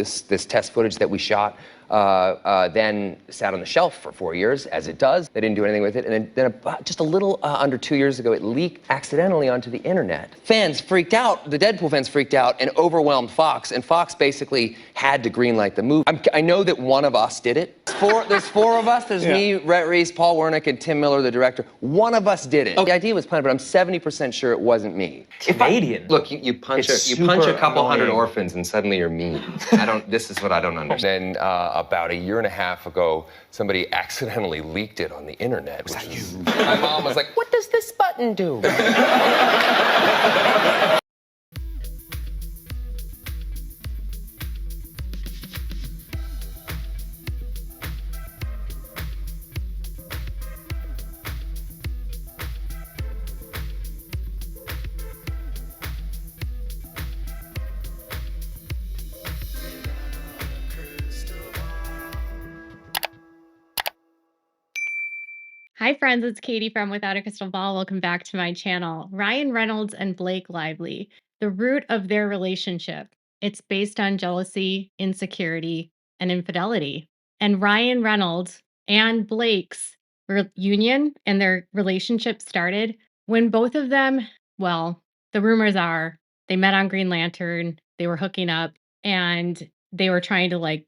This test footage that we shot then sat on the shelf for 4 years, as it does. They didn't do anything with it. And then about just a little under 2 years ago, it leaked accidentally onto the internet. Fans freaked out. The Deadpool fans freaked out and overwhelmed Fox. And Fox basically had to greenlight the movie. I know that one of us did it. There's four of us. There's me, Rhett Reese, Paul Wernick, and Tim Miller, the director. One of us did it. The idea was planned, but I'm 70% sure it wasn't me. Canadian. Look, you punch a couple hundred orphans and suddenly you're mean. This is what I don't understand. Then about a year and a half ago, somebody accidentally leaked it on the internet. Was that you? My mom was like, "What does this button do?" Hi friends, it's Katie from Without a Crystal Ball. Welcome back to my channel. Ryan Reynolds and Blake Lively, the root of their relationship. It's based on jealousy, insecurity, and infidelity. And Ryan Reynolds and Blake's union and their relationship started when both of them, well, the rumors are they met on Green Lantern, they were hooking up, and they were trying to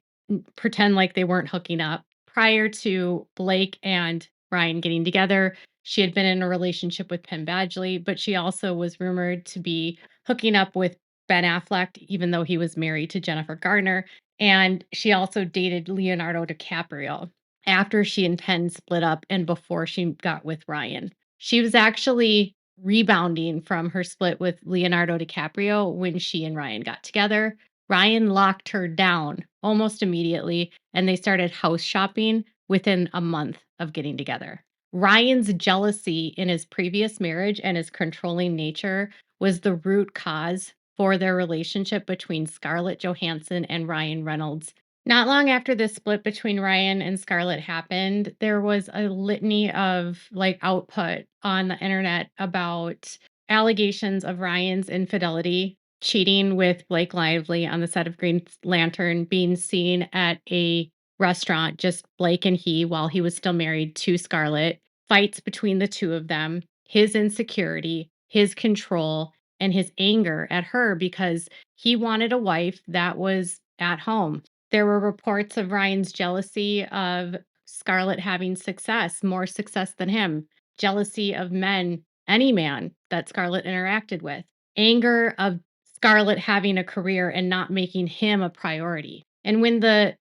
pretend like they weren't hooking up. Prior to Blake and Ryan getting together, she had been in a relationship with Penn Badgley, but she also was rumored to be hooking up with Ben Affleck, even though he was married to Jennifer Garner. And she also dated Leonardo DiCaprio after she and Penn split up and before she got with Ryan. She was actually rebounding from her split with Leonardo DiCaprio when she and Ryan got together. Ryan locked her down almost immediately, and they started house shopping within a month of getting together. Ryan's jealousy in his previous marriage and his controlling nature was the root cause for their relationship between Scarlett Johansson and Ryan Reynolds. Not long after this split between Ryan and Scarlett happened, there was a litany of output on the internet about allegations of Ryan's infidelity, cheating with Blake Lively on the set of Green Lantern, being seen at a restaurant, just Blake and he, while he was still married to Scarlett, fights between the two of them, his insecurity, his control, and his anger at her because he wanted a wife that was at home. There were reports of Ryan's jealousy of Scarlett having success, more success than him, jealousy of men, any man that Scarlett interacted with, anger of Scarlett having a career and not making him a priority. And when the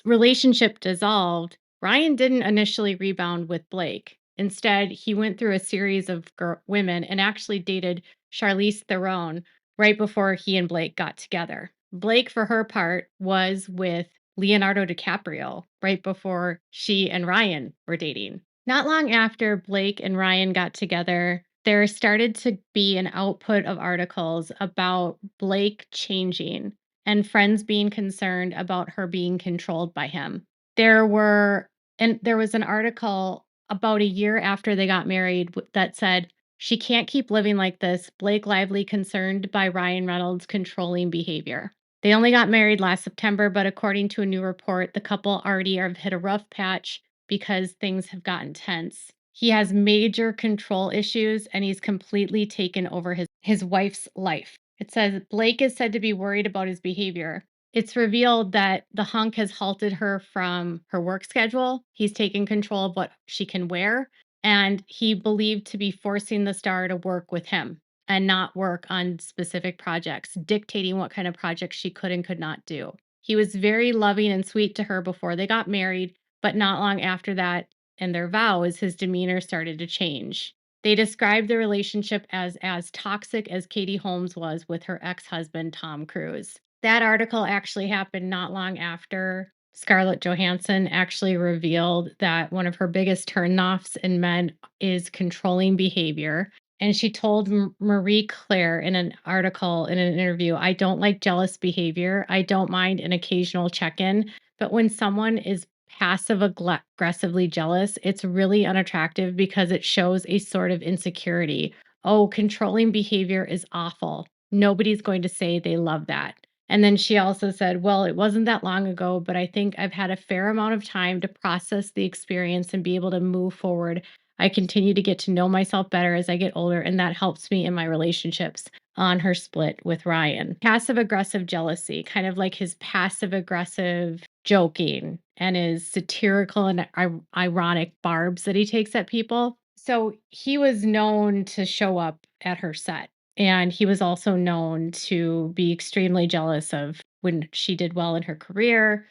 relationship dissolved, Ryan didn't initially rebound with Blake. Instead, he went through a series of women and actually dated Charlize Theron right before he and Blake got together. Blake, for her part, was with Leonardo DiCaprio right before she and Ryan were dating. Not long after Blake and Ryan got together, there started to be an output of articles about Blake changing and friends being concerned about her being controlled by him. There was an article about a year after they got married that said, "She can't keep living like this. Blake Lively concerned by Ryan Reynolds' controlling behavior." They only got married last September, but according to a new report, the couple already have hit a rough patch because things have gotten tense. He has major control issues and he's completely taken over his wife's life. It says Blake is said to be worried about his behavior. It's revealed that the hunk has halted her from her work schedule. He's taken control of what she can wear, and he believed to be forcing the star to work with him and not work on specific projects, dictating what kind of projects she could and could not do. He was very loving and sweet to her before they got married, but not long after that and their vows, his demeanor started to change. They described the relationship as toxic as Katie Holmes was with her ex-husband, Tom Cruise. That article actually happened not long after Scarlett Johansson actually revealed that one of her biggest turnoffs in men is controlling behavior. And she told Marie Claire in an article, in an interview, "I don't like jealous behavior. I don't mind an occasional check-in. But when someone is passive aggressively jealous, it's really unattractive because it shows a sort of insecurity. Oh, controlling behavior is awful. Nobody's going to say they love that." And then she also said, "Well, it wasn't that long ago, but I think I've had a fair amount of time to process the experience and be able to move forward. I continue to get to know myself better as I get older, and that helps me in my relationships." On her split with Ryan. Passive aggressive jealousy, kind of like his passive aggressive joking and his satirical and ironic barbs that he takes at people. So he was known to show up at her set. And he was also known to be extremely jealous of when she did well in her career,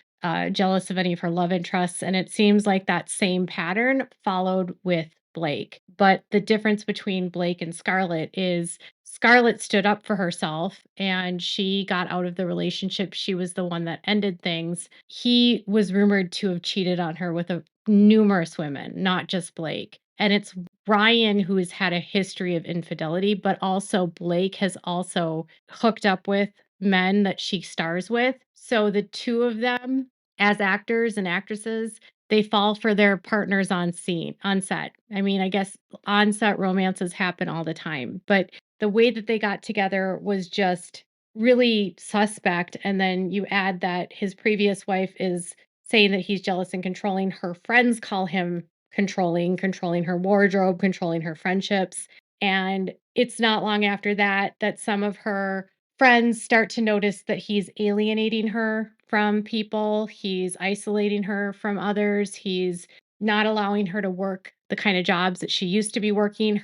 jealous of any of her love interests. And it seems like that same pattern followed with Blake. But the difference between Blake and Scarlett is Scarlett stood up for herself and she got out of the relationship. She was the one that ended things. He was rumored to have cheated on her with numerous women, not just Blake. And it's Ryan who has had a history of infidelity, but also Blake has also hooked up with men that she stars with. So the two of them, as actors and actresses, they fall for their partners on set. I mean, I guess on set romances happen all the time, but the way that they got together was just really suspect. And then you add that his previous wife is saying that he's jealous and controlling. Her friends call him controlling her wardrobe, controlling her friendships. And it's not long after that that some of her friends start to notice that he's alienating her from people, he's isolating her from others, he's not allowing her to work the kind of jobs that she used to be working.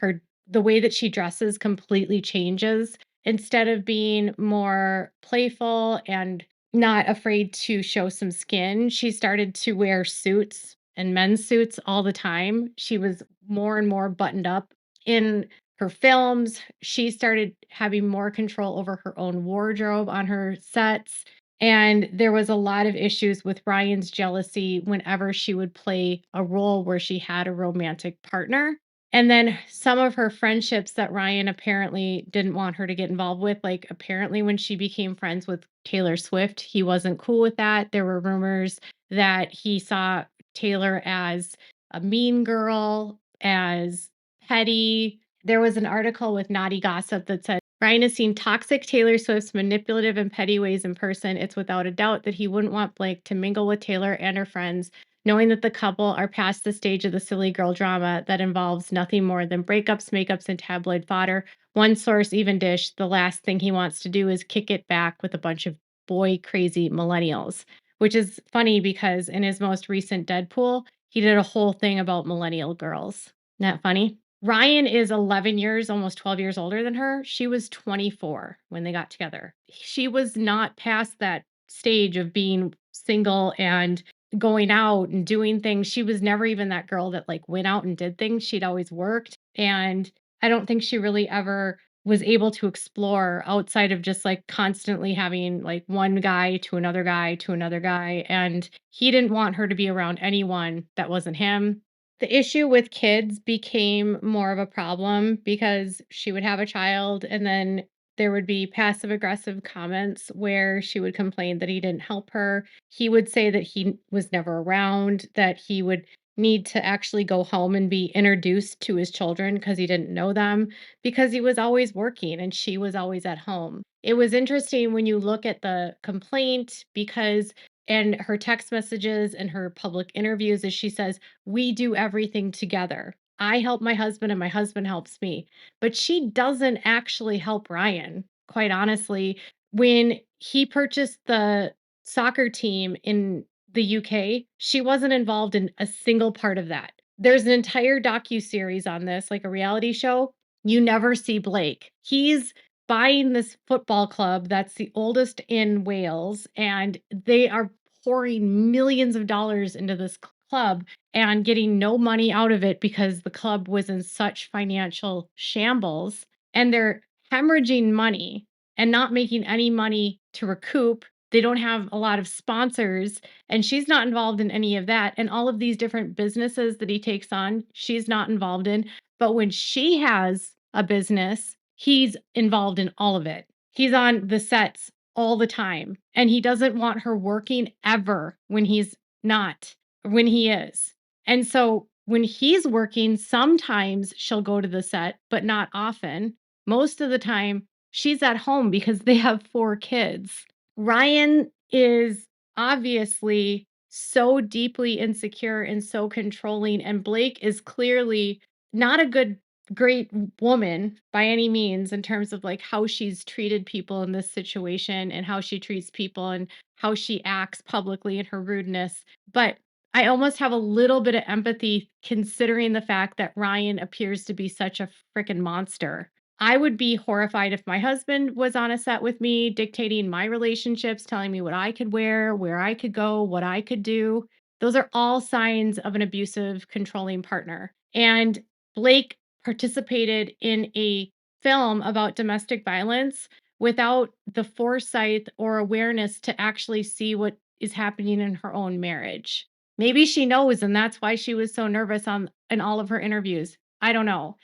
The way that she dresses completely changes. Instead of being more playful and not afraid to show some skin, she started to wear suits and men's suits all the time. She was more and more buttoned up in her films. She started having more control over her own wardrobe on her sets. And there was a lot of issues with Ryan's jealousy whenever she would play a role where she had a romantic partner. And then some of her friendships that Ryan apparently didn't want her to get involved with, like apparently when she became friends with Taylor Swift, he wasn't cool with that. There were rumors that he saw Taylor as a mean girl, as petty. There was an article with Naughty Gossip that said Ryan has seen toxic Taylor Swift's manipulative and petty ways in person. It's without a doubt that he wouldn't want Blake to mingle with Taylor and her friends, knowing that the couple are past the stage of the silly girl drama that involves nothing more than breakups, makeups, and tabloid fodder. One source even dished the last thing he wants to do is kick it back with a bunch of boy crazy millennials, which is funny because in his most recent Deadpool, he did a whole thing about millennial girls. Isn't that funny? Ryan is 11 years, almost 12 years older than her. She was 24 when they got together. She was not past that stage of being single and going out and doing things. She was never even that girl that like went out and did things. She'd always worked. And I don't think she really ever was able to explore outside of just like constantly having like one guy to another guy to another guy. And he didn't want her to be around anyone that wasn't him. The issue with kids became more of a problem because she would have a child and then there would be passive aggressive comments where she would complain that he didn't help her. He would say that he was never around, that he would need to actually go home and be introduced to his children because he didn't know them because he was always working and she was always at home. It was interesting when you look at the complaint because and her text messages and her public interviews as she says, "We do everything together. I help my husband and my husband helps me." But she doesn't actually help Ryan, quite honestly. When he purchased the soccer team in the UK, she wasn't involved in a single part of that. There's an entire docu-series on this, like a reality show. You never see Blake. He's buying this football club that's the oldest in Wales, and they are pouring millions of dollars into this club and getting no money out of it because the club was in such financial shambles and they're hemorrhaging money and not making any money to recoup. They don't have a lot of sponsors and she's not involved in any of that. And all of these different businesses that he takes on, she's not involved in. But when she has a business, he's involved in all of it. He's on the sets all the time and he doesn't want her working ever when he's not, when he is. And so when he's working, sometimes she'll go to the set, but not often. Most of the time, she's at home because they have 4 kids. Ryan is obviously so deeply insecure and so controlling, and Blake is clearly not a great woman by any means in terms of like how she's treated people in this situation and how she treats people and how she acts publicly in her rudeness. But I almost have a little bit of empathy considering the fact that Ryan appears to be such a freaking monster. I would be horrified if my husband was on a set with me, dictating my relationships, telling me what I could wear, where I could go, what I could do. Those are all signs of an abusive, controlling partner. And Blake participated in a film about domestic violence without the foresight or awareness to actually see what is happening in her own marriage. Maybe she knows, and that's why she was so nervous in all of her interviews. I don't know.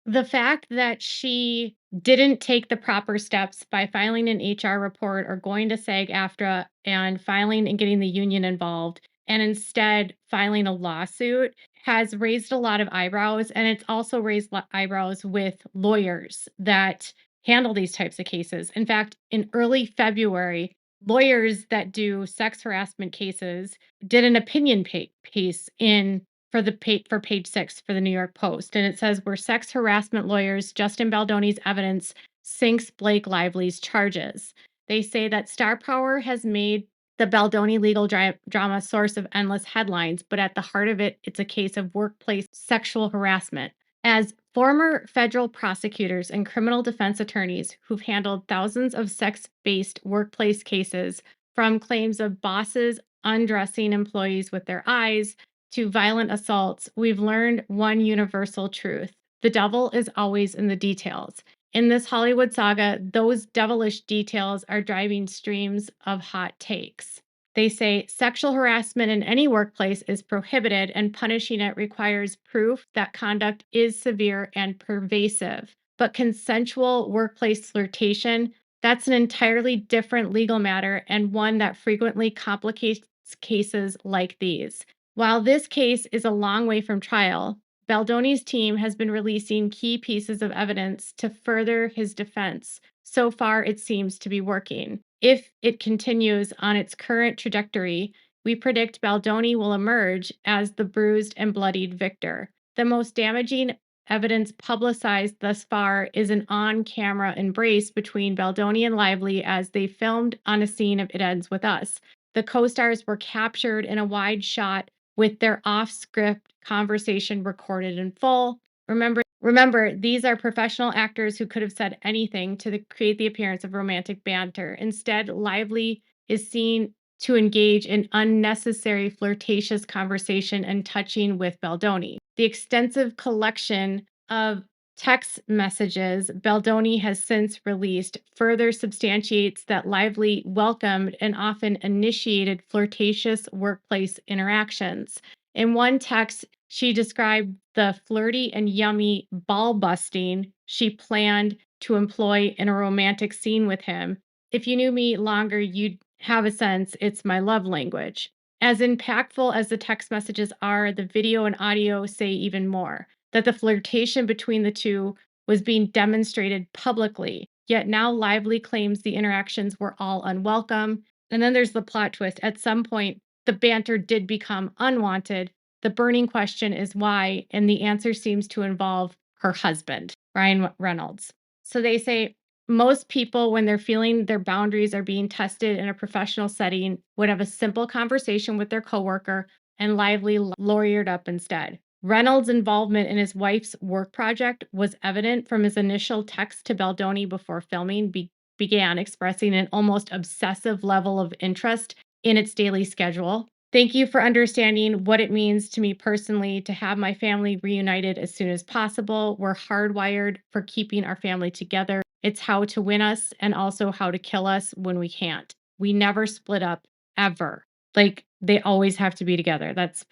The fact that she didn't take the proper steps by filing an HR report or going to SAG-AFTRA and filing and getting the union involved, and instead filing a lawsuit has raised a lot of eyebrows, and it's also raised eyebrows with lawyers that handle these types of cases. In fact, in early February, lawyers that do sex harassment cases did an opinion piece in for page 6 for the New York Post, and it says, "Where sex harassment lawyers Justin Baldoni's evidence sinks Blake Lively's charges." They say that star power has made the Baldoni legal drama source of endless headlines, but at the heart of it, it's a case of workplace sexual harassment. As former federal prosecutors and criminal defense attorneys who've handled thousands of sex-based workplace cases, from claims of bosses undressing employees with their eyes to violent assaults, we've learned one universal truth: the devil is always in the details. In this Hollywood saga, those devilish details are driving streams of hot takes. They say sexual harassment in any workplace is prohibited, and punishing it requires proof that conduct is severe and pervasive. But consensual workplace flirtation, that's an entirely different legal matter, and one that frequently complicates cases like these. While this case is a long way from trial, Baldoni's team has been releasing key pieces of evidence to further his defense. So far, it seems to be working. If it continues on its current trajectory, we predict Baldoni will emerge as the bruised and bloodied victor. The most damaging evidence publicized thus far is an on camera embrace between Baldoni and Lively as they filmed on a scene of It Ends With Us. The co stars were captured in a wide shot with their off script conversation recorded in full. Remember, these are professional actors who could have said anything to create the appearance of romantic banter. Instead, Lively is seen to engage in unnecessary flirtatious conversation and touching with Baldoni. The extensive collection of text messages Baldoni has since released further substantiates that Lively welcomed and often initiated flirtatious workplace interactions. In one text, she described the flirty and yummy ball busting she planned to employ in a romantic scene with him. If you knew me longer, you'd have a sense it's my love language. As impactful as the text messages are, the video and audio say even more, that the flirtation between the two was being demonstrated publicly. Yet now Lively claims the interactions were all unwelcome. And then there's the plot twist. At some point, the banter did become unwanted. The burning question is why, and the answer seems to involve her husband, Ryan Reynolds. So they say most people, when they're feeling their boundaries are being tested in a professional setting, would have a simple conversation with their coworker and Lively lawyered up instead. Reynolds' involvement in his wife's work project was evident from his initial text to Baldoni before filming began, expressing an almost obsessive level of interest in its daily schedule. Thank you for understanding what it means to me personally to have my family reunited as soon as possible. We're hardwired for keeping our family together. It's how to win us and also how to kill us when we can't. We never split up, ever. Like, they always have to be together. That's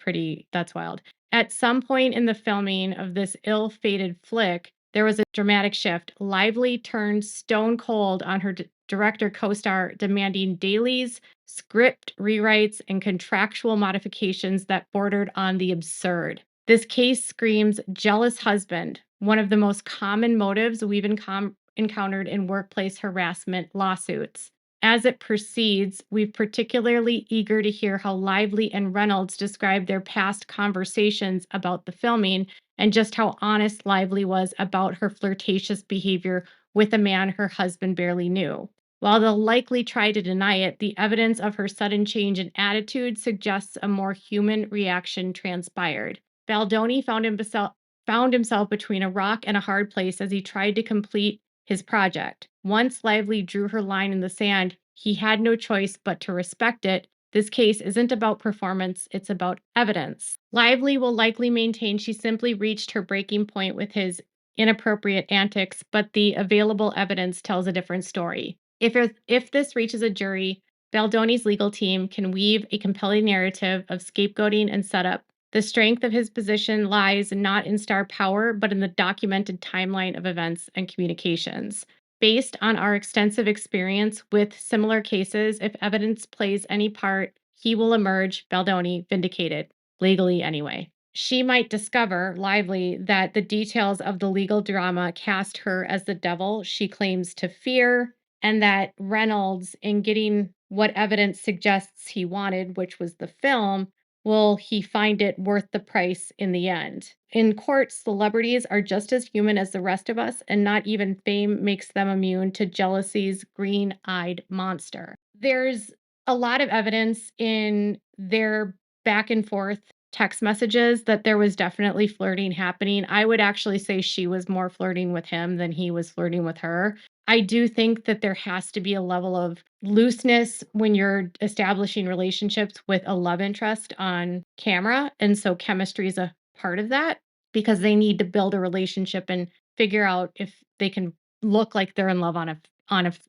wild. At some point in the filming of this ill-fated flick, there was a dramatic shift. Lively turned stone cold on her director co-star, demanding dailies, script rewrites, and contractual modifications that bordered on the absurd. This case screams jealous husband, one of the most common motives we've encountered in workplace harassment lawsuits. As it proceeds, we're particularly eager to hear how Lively and Reynolds describe their past conversations about the filming and just how honest Lively was about her flirtatious behavior with a man her husband barely knew. While they'll likely try to deny it, the evidence of her sudden change in attitude suggests a more human reaction transpired. Baldoni found himself between a rock and a hard place as he tried to complete his project. Once Lively drew her line in the sand, he had no choice but to respect it. This case isn't about performance, it's about evidence. Lively will likely maintain she simply reached her breaking point with his inappropriate antics, but the available evidence tells a different story. If this reaches a jury, Baldoni's legal team can weave a compelling narrative of scapegoating and setup. The strength of his position lies not in star power, but in the documented timeline of events and communications. Based on our extensive experience with similar cases, if evidence plays any part, he will emerge, Baldoni, vindicated, legally anyway. She might discover, Lively, that the details of the legal drama cast her as the devil she claims to fear, and that Reynolds, in getting what evidence suggests he wanted, which was the film, will he find it worth the price in the end? In court, celebrities are just as human as the rest of us, and not even fame makes them immune to jealousy's green eyed monster. There's a lot of evidence in their back and forth text messages that there was definitely flirting happening. I would actually say she was more flirting with him than he was flirting with her. I do think that there has to be a level of looseness when you're establishing relationships with a love interest on camera. And so chemistry is a part of that because they need to build a relationship and figure out if they can look like they're in love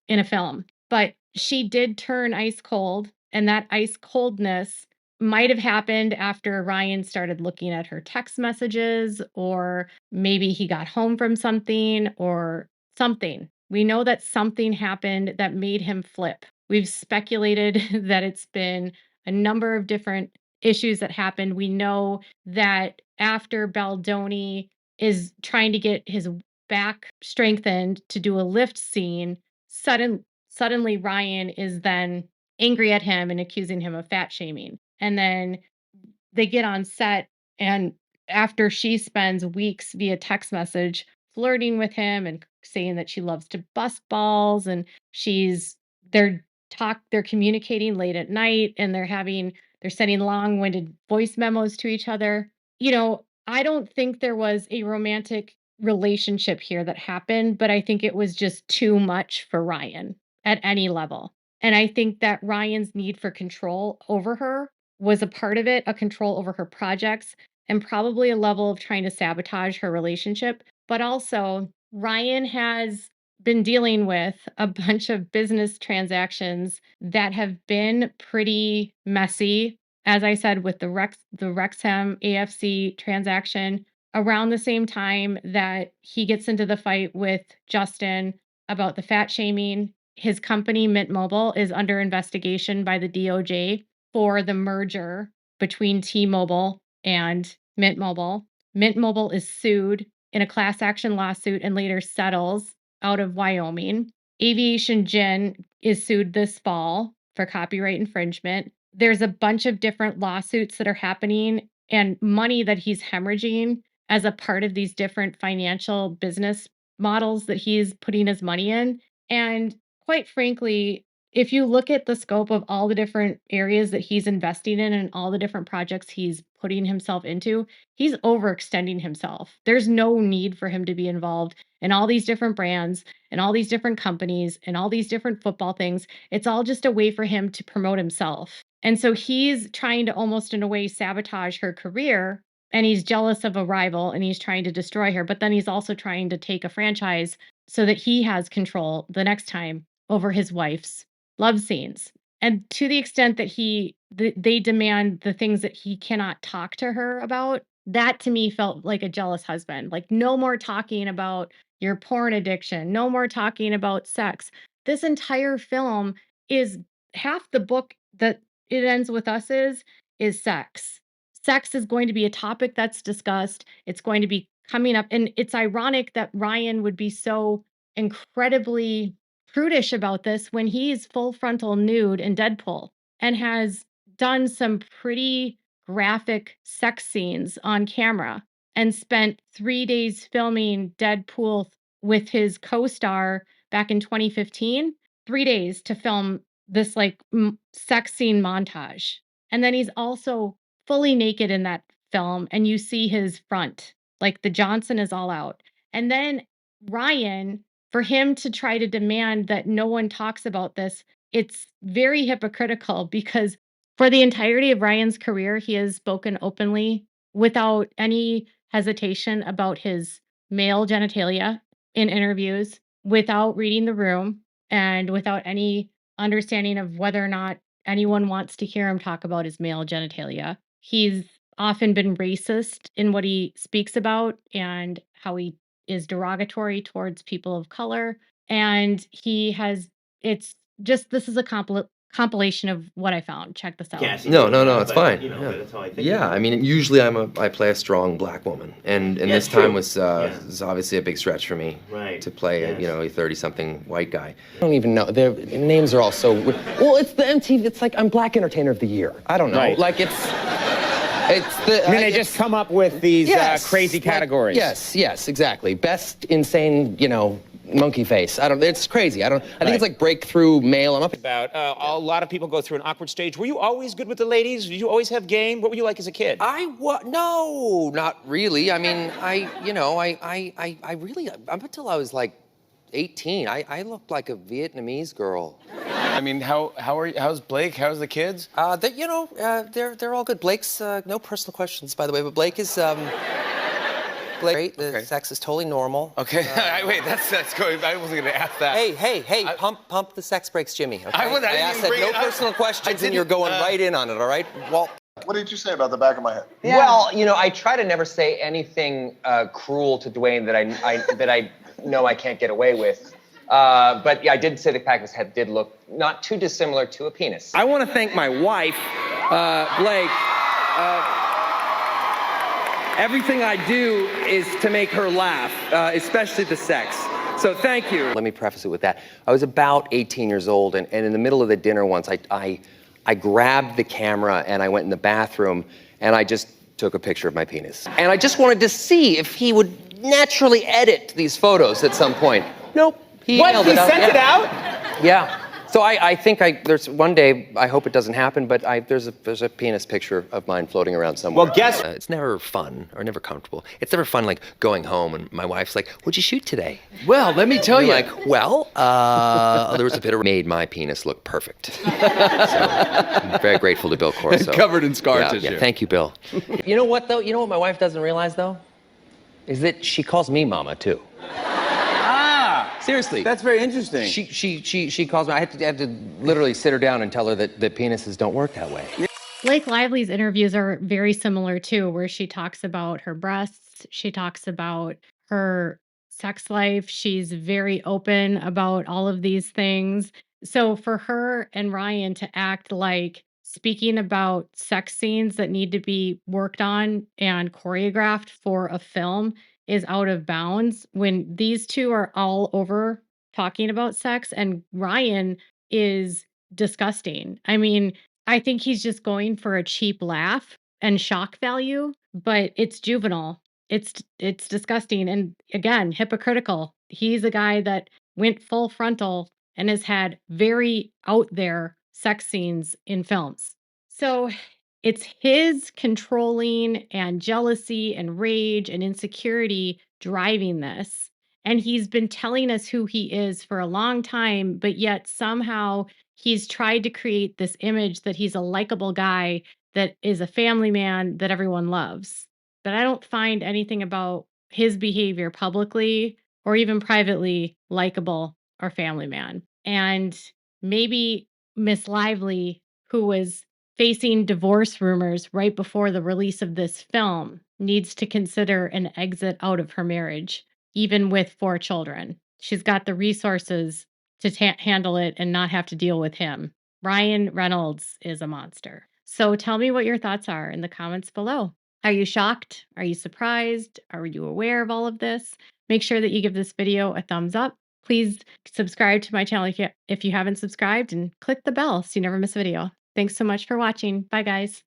in a film. But she did turn ice cold, and that ice coldness might have happened after Ryan started looking at her text messages, or maybe he got home from something or something. We know that something happened that made him flip. We've speculated that it's been a number of different issues that happened. We know that after Baldoni is trying to get his back strengthened to do a lift scene, suddenly Ryan is then angry at him and accusing him of fat shaming. And then they get on set, and after she spends weeks via text message flirting with him and saying that she loves to bust balls, and she's they're communicating late at night, and they're sending long-winded voice memos to each other. I don't think there was a romantic relationship here that happened, but I think it was just too much for Ryan at any level. And I think that Ryan's need for control over her was a part of it, a control over her projects, and probably a level of trying to sabotage her relationship. But also, Ryan has been dealing with a bunch of business transactions that have been pretty messy. As I said, with the Wrexham AFC transaction, around the same time that he gets into the fight with Justin about the fat shaming, his company, Mint Mobile, is under investigation by the DOJ for the merger between T-Mobile and Mint Mobile. Mint Mobile is sued in a class action lawsuit and later settles out of Wyoming. Aviation Gin is sued this fall for copyright infringement. There's a bunch of different lawsuits that are happening and money that he's hemorrhaging as a part of these different financial business models that he's putting his money in. And quite frankly, if you look at the scope of all the different areas that he's investing in and all the different projects he's putting himself into, he's overextending himself. There's no need for him to be involved in all these different brands and all these different companies and all these different football things. It's all just a way for him to promote himself. And so he's trying to almost in a way sabotage her career, and he's jealous of a rival and he's trying to destroy her, but then he's also trying to take a franchise so that he has control the next time over his wife's love scenes. And to the extent that they demand the things that he cannot talk to her about, that to me felt like a jealous husband. Like, no more talking about your porn addiction, no more talking about sex. This entire film is half the book that it ends with us is sex. Sex is going to be a topic that's discussed. It's going to be coming up. And it's ironic that Ryan would be so incredibly prudish about this when he's full frontal nude in Deadpool and has done some pretty graphic sex scenes on camera and spent 3 days filming Deadpool with his co-star back in 2015. 3 days to film this, like, sex scene montage. And then he's also fully naked in that film, and you see his front. Like, the Johnson is all out. And then Ryan, for him to try to demand that no one talks about this, it's very hypocritical because for the entirety of Ryan's career, he has spoken openly without any hesitation about his male genitalia in interviews, without reading the room, and without any understanding of whether or not anyone wants to hear him talk about his male genitalia. He's often been racist in what he speaks about and how he is derogatory towards people of color. And he has, it's just, this is a compilation of what I found. Check this out. No, it's fine. You know, Yeah. that's how I think. Yeah, I mean, usually I play a strong black woman, and this true. time was obviously a big stretch for me Right. to play Yes. a 30-something white guy. I don't even know. Their names are all so weird. Well, it's the MTV. It's like I'm Black Entertainer of the Year. I don't know. Right. Like it's the. I mean, they just come up with these crazy like, categories. Yes, exactly. Best insane, monkey face. It's crazy. I think it's like breakthrough male. I'm up. About a lot of people go through an awkward stage. Were you always good with the ladies? Did you always have game? What were you like as a kid? No, not really. I mean, I really, up until I was like 18, I looked like a Vietnamese girl. I mean, how's Blake? How's the kids? They're all good. Blake's, no personal questions, by the way, but Blake is, Blake, the sex is totally normal. Okay, wait, that's going, I wasn't gonna ask that. Hey, pump the sex brakes, Jimmy. Okay? I asked that no personal questions, and you're going right in on it, all right? Walt. What did you say about the back of my head? Yeah. Well, I try to never say anything cruel to Dwayne that I know I can't get away with. But yeah, I did say the back of his head did look not too dissimilar to a penis. I want to thank my wife, Blake. Everything I do is to make her laugh, especially the sex. So thank you. Let me preface it with that. I was about 18 years old, and in the middle of the dinner once, I grabbed the camera and I went in the bathroom and I just took a picture of my penis. And I just wanted to see if he would naturally edit these photos at some point. Nope. He What? He sent it out? Yeah. So I think there's one day, I hope it doesn't happen, but there's a penis picture of mine floating around somewhere. Well, guess. It's never fun or never comfortable. It's never fun, like going home and my wife's like, "What'd you shoot today?" Well, let me tell you. Like, there was a bit of made my penis look perfect. So I'm very grateful to Bill Corso. Covered in scar tissue. Yeah, thank you, Bill. You know what though? You know what my wife doesn't realize though? Is that she calls me mama too. Seriously. That's very interesting. She calls me. I had to literally sit her down and tell her that penises don't work that way. Blake Lively's interviews are very similar too, where she talks about her breasts, she talks about her sex life. She's very open about all of these things. So for her and Ryan to act like speaking about sex scenes that need to be worked on and choreographed for a film is out of bounds when these two are all over talking about sex and Ryan is disgusting. I mean, I think he's just going for a cheap laugh and shock value, but it's juvenile. It's disgusting and again, hypocritical. He's a guy that went full frontal and has had very out there sex scenes in films. So it's his controlling and jealousy and rage and insecurity driving this. And he's been telling us who he is for a long time, but yet somehow he's tried to create this image that he's a likable guy that is a family man that everyone loves. But I don't find anything about his behavior publicly or even privately likable or family man. And maybe Miss Lively, who was facing divorce rumors right before the release of this film, needs to consider an exit out of her marriage, even with 4 children. She's got the resources to handle it and not have to deal with him. Ryan Reynolds is a monster. So tell me what your thoughts are in the comments below. Are you shocked? Are you surprised? Are you aware of all of this? Make sure that you give this video a thumbs up. Please subscribe to my channel if you haven't subscribed, and click the bell so you never miss a video. Thanks so much for watching. Bye, guys.